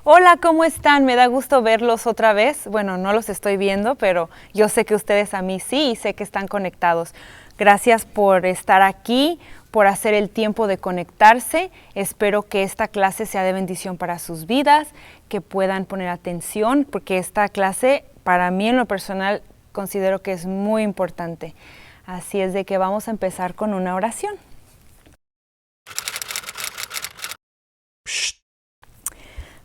Hola, ¿cómo están? Me da gusto verlos otra vez. Bueno, no los estoy viendo, pero yo sé que ustedes a mí sí y sé que están conectados. Gracias por estar aquí, por hacer el tiempo de conectarse. Espero que esta clase sea de bendición para sus vidas, que puedan poner atención, porque esta clase, para mí en lo personal, considero que es muy importante. Así es de que vamos a empezar con una oración.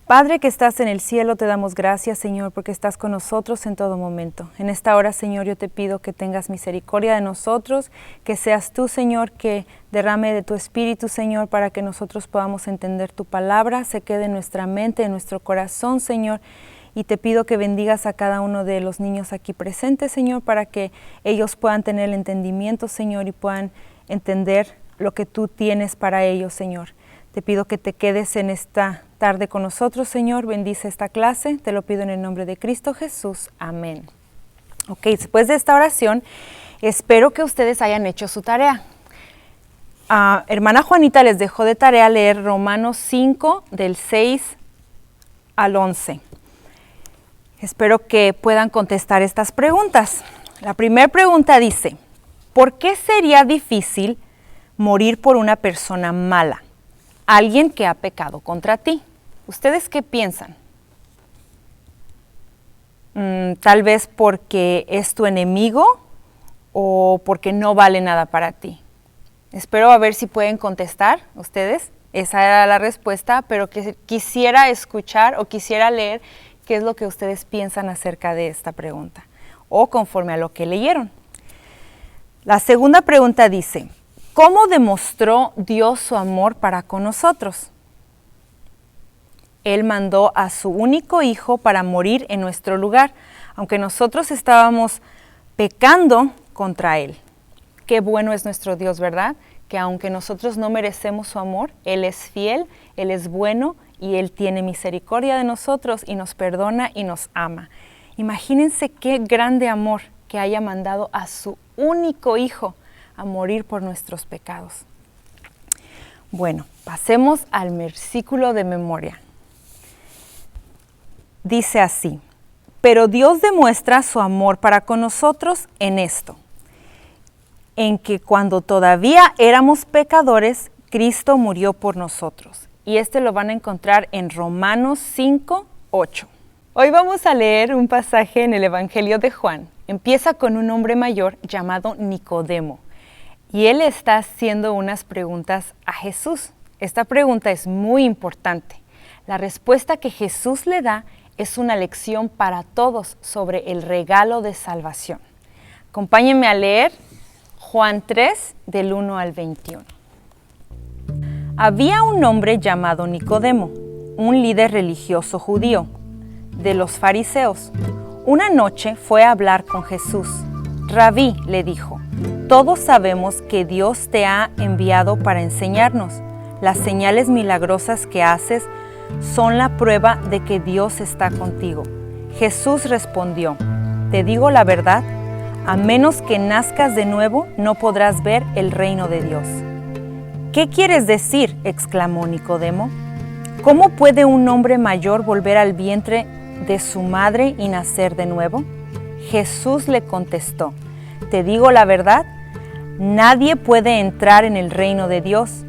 Padre que estás en el cielo, te damos gracias, Señor, porque estás con nosotros en todo momento. En esta hora, Señor, yo te pido que tengas misericordia de nosotros, que seas tú, Señor, que derrame de tu Espíritu, Señor, para que nosotros podamos entender tu palabra, se quede en nuestra mente, en nuestro corazón, Señor. Y te pido que bendigas a cada uno de los niños aquí presentes, Señor, para que ellos puedan tener el entendimiento, Señor, y puedan entender lo que tú tienes para ellos, Señor. Te pido que te quedes en esta tarde con nosotros, Señor. Bendice esta clase. Te lo pido en el nombre de Cristo Jesús. Amén. Ok, después de esta oración, espero que ustedes hayan hecho su tarea. Hermana Juanita les dejó de tarea leer Romanos 5, del 6 al 11. Espero que puedan contestar estas preguntas. La primera pregunta dice, ¿por qué sería difícil morir por una persona mala? Alguien que ha pecado contra ti. ¿Ustedes qué piensan? Tal vez porque es tu enemigo o porque no vale nada para ti. Espero a ver si pueden contestar ustedes. Esa era la respuesta, pero que quisiera escuchar o quisiera leer qué es lo que ustedes piensan acerca de esta pregunta o conforme a lo que leyeron. La segunda pregunta dice, ¿cómo demostró Dios su amor para con nosotros? Él mandó a su único hijo para morir en nuestro lugar, aunque nosotros estábamos pecando contra Él. Qué bueno es nuestro Dios, ¿verdad? Que aunque nosotros no merecemos su amor, Él es fiel, Él es bueno y Él tiene misericordia de nosotros y nos perdona y nos ama. Imagínense qué grande amor que haya mandado a su único hijo a morir por nuestros pecados. Bueno, pasemos al versículo de memoria. Dice así, pero Dios demuestra su amor para con nosotros en esto, en que cuando todavía éramos pecadores, Cristo murió por nosotros. Y lo van a encontrar en Romanos 5, 8. Hoy vamos a leer un pasaje en el Evangelio de Juan. Empieza con un hombre mayor llamado Nicodemo. Y él está haciendo unas preguntas a Jesús. Esta pregunta es muy importante. La respuesta que Jesús le da es una lección para todos sobre el regalo de salvación. Acompáñenme a leer Juan 3, del 1 al 21. Había un hombre llamado Nicodemo, un líder religioso judío, de los fariseos. Una noche fue a hablar con Jesús. Rabí, le dijo, todos sabemos que Dios te ha enviado para enseñarnos. Las señales milagrosas que haces son la prueba de que Dios está contigo. Jesús respondió, te digo la verdad, a menos que nazcas de nuevo, no podrás ver el reino de Dios. ¿Qué quieres decir?, exclamó Nicodemo. ¿Cómo puede un hombre mayor volver al vientre de su madre y nacer de nuevo? Jesús le contestó, te digo la verdad, nadie puede entrar en el reino de Dios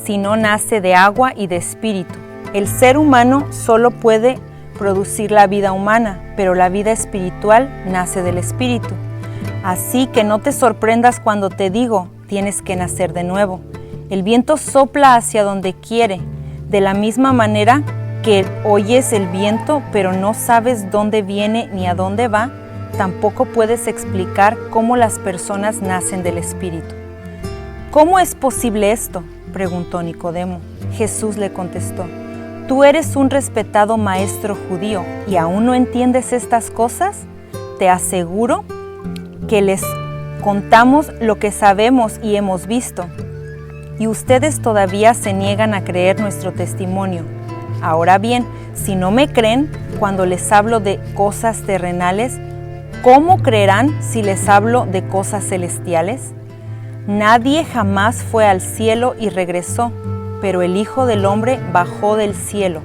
si no nace de agua y de espíritu. El ser humano solo puede producir la vida humana, pero la vida espiritual nace del espíritu. Así que no te sorprendas cuando te digo, tienes que nacer de nuevo. El viento sopla hacia donde quiere, de la misma manera que oyes el viento, pero no sabes dónde viene ni a dónde va, tampoco puedes explicar cómo las personas nacen del Espíritu. ¿Cómo es posible esto?, preguntó Nicodemo. Jesús le contestó, tú eres un respetado maestro judío y aún no entiendes estas cosas. Te aseguro que les contamos lo que sabemos y hemos visto, y ustedes todavía se niegan a creer nuestro testimonio. Ahora bien, si no me creen cuando les hablo de cosas terrenales, ¿cómo creerán si les hablo de cosas celestiales? Nadie jamás fue al cielo y regresó, pero el Hijo del Hombre bajó del cielo.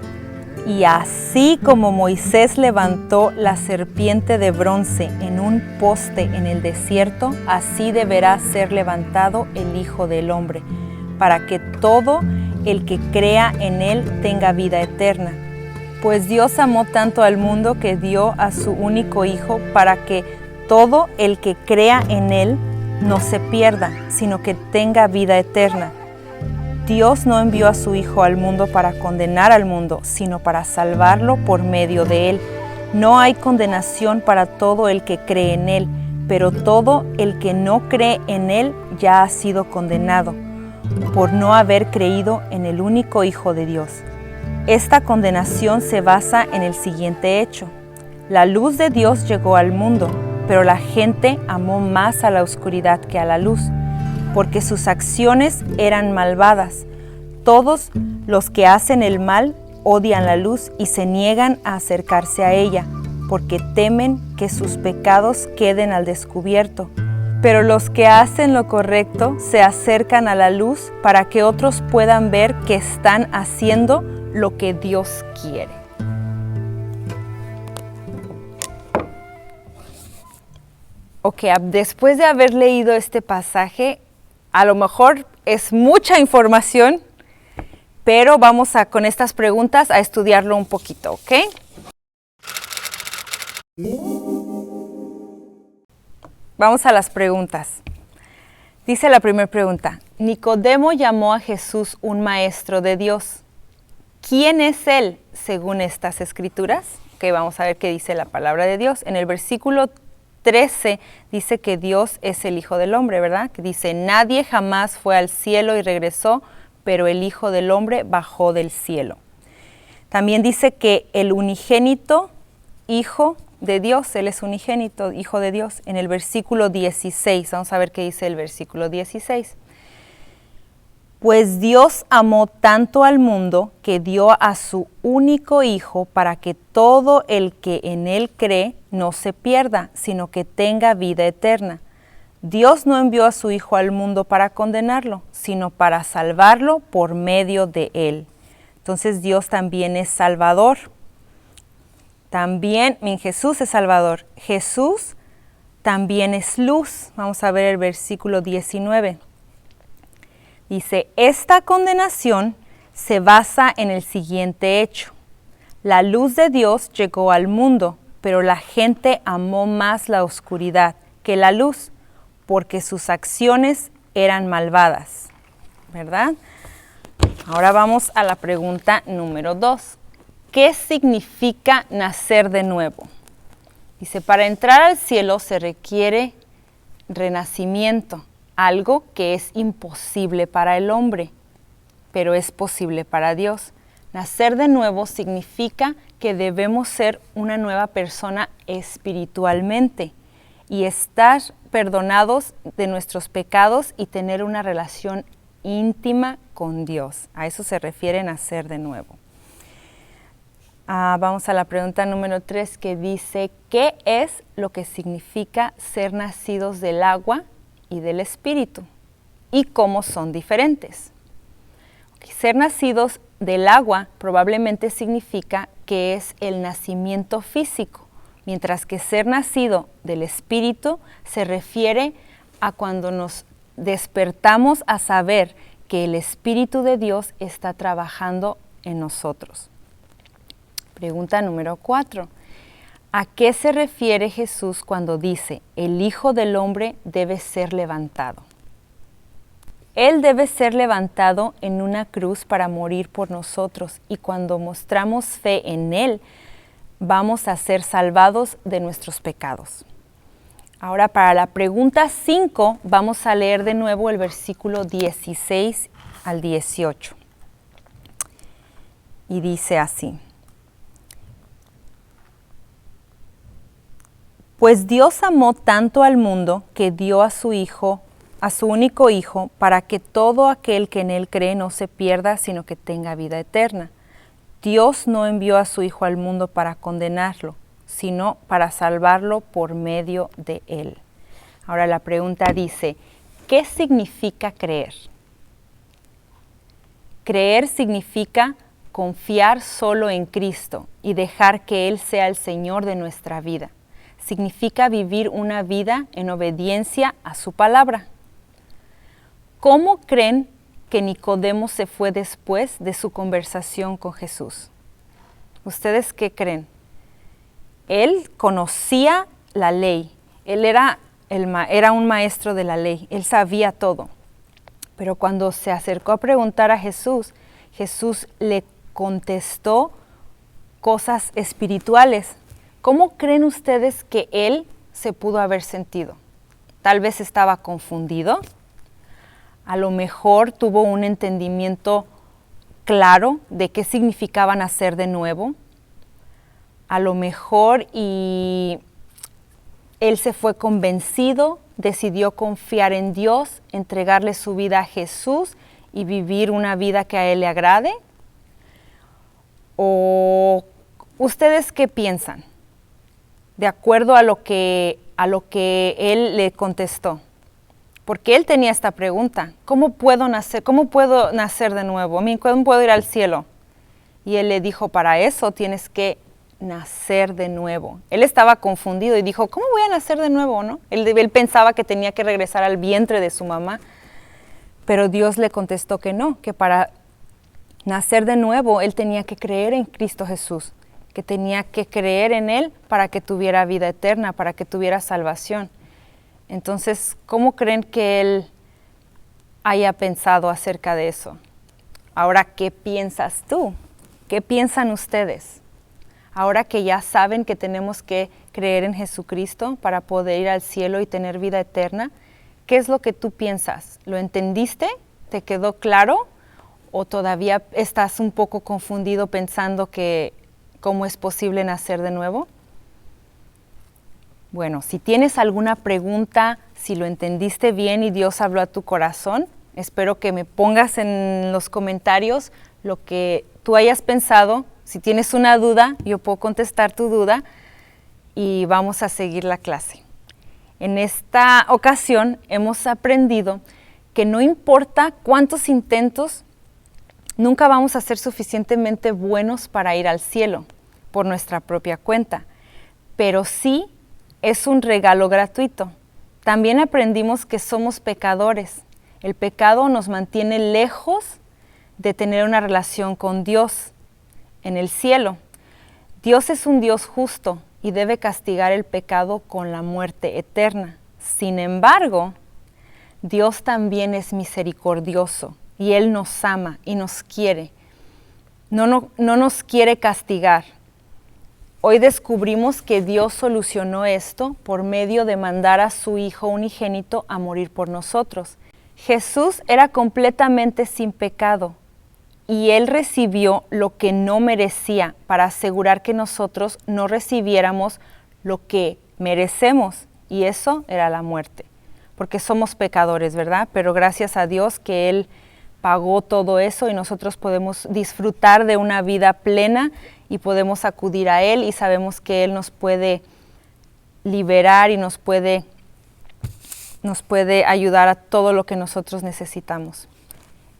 Y así como Moisés levantó la serpiente de bronce en un poste en el desierto, así deberá ser levantado el Hijo del Hombre, para que todo el que crea en él tenga vida eterna. Pues Dios amó tanto al mundo que dio a su único Hijo para que todo el que crea en él no se pierda, sino que tenga vida eterna. Dios no envió a su Hijo al mundo para condenar al mundo, sino para salvarlo por medio de él. No hay condenación para todo el que cree en él, pero todo el que no cree en él ya ha sido condenado, por no haber creído en el único Hijo de Dios. Esta condenación se basa en el siguiente hecho. La luz de Dios llegó al mundo, pero la gente amó más a la oscuridad que a la luz, porque sus acciones eran malvadas. Todos los que hacen el mal odian la luz y se niegan a acercarse a ella, porque temen que sus pecados queden al descubierto. Pero los que hacen lo correcto se acercan a la luz para que otros puedan ver que están haciendo lo que Dios quiere. Ok, después de haber leído este pasaje, a lo mejor es mucha información, pero vamos con estas preguntas a estudiarlo un poquito, ¿ok? Vamos a las preguntas. Dice la primera pregunta, Nicodemo llamó a Jesús un maestro de Dios. ¿Quién es él según estas escrituras? Ok, vamos a ver qué dice la palabra de Dios. En el versículo 13 dice que Dios es el Hijo del Hombre, ¿verdad? Que dice, nadie jamás fue al cielo y regresó, pero el Hijo del Hombre bajó del cielo. También dice que el unigénito Hijo de Dios, Él es unigénito, Hijo de Dios, en el versículo 16. Vamos a ver qué dice el versículo 16. Pues Dios amó tanto al mundo que dio a su único Hijo para que todo el que en Él cree no se pierda, sino que tenga vida eterna. Dios no envió a su Hijo al mundo para condenarlo, sino para salvarlo por medio de Él. Entonces Dios también es Salvador. También Jesús es Salvador. Jesús también es luz. Vamos a ver el versículo 19. Dice, esta condenación se basa en el siguiente hecho. La luz de Dios llegó al mundo, pero la gente amó más la oscuridad que la luz, porque sus acciones eran malvadas. ¿Verdad? Ahora vamos a la pregunta número 2. ¿Qué significa nacer de nuevo? Dice, para entrar al cielo se requiere renacimiento, algo que es imposible para el hombre, pero es posible para Dios. Nacer de nuevo significa que debemos ser una nueva persona espiritualmente y estar perdonados de nuestros pecados y tener una relación íntima con Dios. A eso se refiere nacer de nuevo. Vamos a la pregunta número 3 que dice, ¿qué es lo que significa ser nacidos del agua y del Espíritu? ¿Y cómo son diferentes? Ser nacidos del agua probablemente significa que es el nacimiento físico, mientras que ser nacido del Espíritu se refiere a cuando nos despertamos a saber que el Espíritu de Dios está trabajando en nosotros. Pregunta número 4. ¿A qué se refiere Jesús cuando dice, el Hijo del Hombre debe ser levantado? Él debe ser levantado en una cruz para morir por nosotros y cuando mostramos fe en Él, vamos a ser salvados de nuestros pecados. Ahora para la pregunta 5 vamos a leer de nuevo el versículo 16 al 18. Y dice así. Pues Dios amó tanto al mundo que dio a su único Hijo, para que todo aquel que en Él cree no se pierda, sino que tenga vida eterna. Dios no envió a su Hijo al mundo para condenarlo, sino para salvarlo por medio de Él. Ahora la pregunta dice, ¿qué significa creer? Creer significa confiar solo en Cristo y dejar que Él sea el Señor de nuestra vida. Significa vivir una vida en obediencia a su palabra. ¿Cómo creen que Nicodemo se fue después de su conversación con Jesús? ¿Ustedes qué creen? Él conocía la ley, él era un maestro de la ley, él sabía todo. Pero cuando se acercó a preguntar a Jesús, Jesús le contestó cosas espirituales. ¿Cómo creen ustedes que él se pudo haber sentido? Tal vez estaba confundido, a lo mejor tuvo un entendimiento claro de qué significaba nacer de nuevo, a lo mejor y él se fue convencido, decidió confiar en Dios, entregarle su vida a Jesús y vivir una vida que a Él le agrade. ¿O ustedes qué piensan? De acuerdo a lo que Él le contestó. Porque Él tenía esta pregunta, ¿cómo puedo nacer de nuevo? ¿Cómo puedo ir al cielo? Y Él le dijo, para eso tienes que nacer de nuevo. Él estaba confundido y dijo, ¿cómo voy a nacer de nuevo? ¿No? Él pensaba que tenía que regresar al vientre de su mamá, pero Dios le contestó que no, que para nacer de nuevo Él tenía que creer en Cristo Jesús, que tenía que creer en Él para que tuviera vida eterna, para que tuviera salvación. Entonces, ¿cómo creen que Él haya pensado acerca de eso? Ahora, ¿qué piensas tú? ¿Qué piensan ustedes? Ahora que ya saben que tenemos que creer en Jesucristo para poder ir al cielo y tener vida eterna, ¿qué es lo que tú piensas? ¿Lo entendiste? ¿Te quedó claro? ¿O todavía estás un poco confundido pensando que cómo es posible nacer de nuevo? Bueno, si tienes alguna pregunta, si lo entendiste bien y Dios habló a tu corazón, espero que me pongas en los comentarios lo que tú hayas pensado. Si tienes una duda, yo puedo contestar tu duda y vamos a seguir la clase. En esta ocasión hemos aprendido que no importa cuántos intentos, nunca vamos a ser suficientemente buenos para ir al cielo por nuestra propia cuenta, pero sí es un regalo gratuito. También aprendimos que somos pecadores. El pecado nos mantiene lejos de tener una relación con Dios en el cielo. Dios es un Dios justo y debe castigar el pecado con la muerte eterna. Sin embargo, Dios también es misericordioso y Él nos ama y nos quiere. No nos quiere castigar. Hoy descubrimos que Dios solucionó esto por medio de mandar a su Hijo unigénito a morir por nosotros. Jesús era completamente sin pecado y Él recibió lo que no merecía para asegurar que nosotros no recibiéramos lo que merecemos, y eso era la muerte, porque somos pecadores, ¿verdad? Pero gracias a Dios que Él pagó todo eso y nosotros podemos disfrutar de una vida plena y podemos acudir a Él y sabemos que Él nos puede liberar y nos puede ayudar a todo lo que nosotros necesitamos.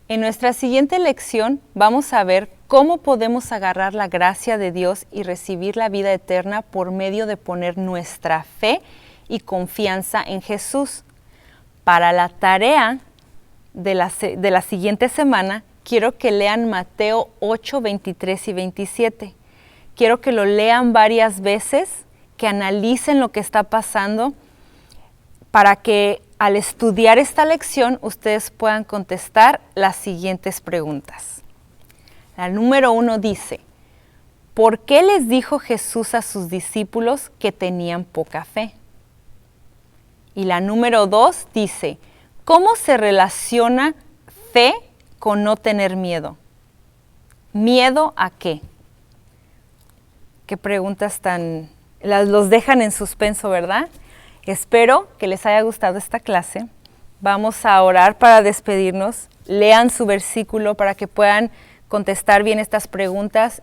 En nuestra siguiente lección vamos a ver cómo podemos agarrar la gracia de Dios y recibir la vida eterna por medio de poner nuestra fe y confianza en Jesús. Para la tarea de la siguiente semana, quiero que lean Mateo 8, 23 y 27. Quiero que lo lean varias veces, que analicen lo que está pasando, para que al estudiar esta lección ustedes puedan contestar las siguientes preguntas. La número 1 dice, ¿por qué les dijo Jesús a sus discípulos que tenían poca fe? Y la número 2 dice, ¿cómo se relaciona fe con no tener miedo? ¿Miedo a qué? Qué preguntas los dejan en suspenso, ¿verdad? Espero que les haya gustado esta clase. Vamos a orar para despedirnos. Lean su versículo para que puedan contestar bien estas preguntas.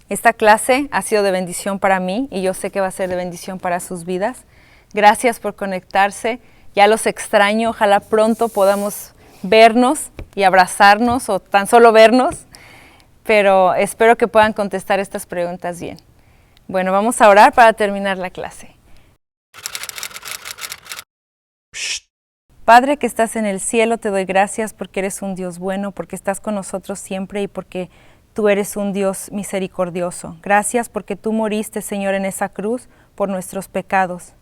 Esta clase ha sido de bendición para mí y yo sé que va a ser de bendición para sus vidas. Gracias por conectarse. Ya los extraño. Ojalá pronto podamos vernos y abrazarnos o tan solo vernos. pero espero que puedan contestar estas preguntas bien. Bueno, vamos a orar para terminar la clase. Padre que estás en el cielo, te doy gracias porque eres un Dios bueno, porque estás con nosotros siempre y porque tú eres un Dios misericordioso. Gracias porque tú moriste, Señor, en esa cruz por nuestros pecados.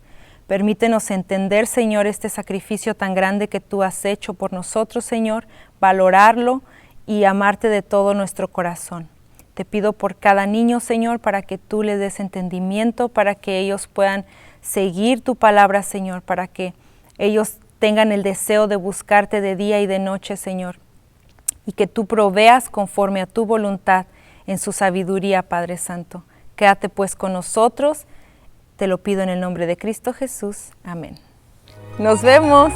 Permítenos entender, Señor, este sacrificio tan grande que tú has hecho por nosotros, Señor, valorarlo y amarte de todo nuestro corazón. Te pido por cada niño, Señor, para que tú les des entendimiento, para que ellos puedan seguir tu palabra, Señor, para que ellos tengan el deseo de buscarte de día y de noche, Señor, y que tú proveas conforme a tu voluntad en su sabiduría, Padre Santo. Quédate pues con nosotros, te lo pido en el nombre de Cristo Jesús. Amén. ¡Nos vemos!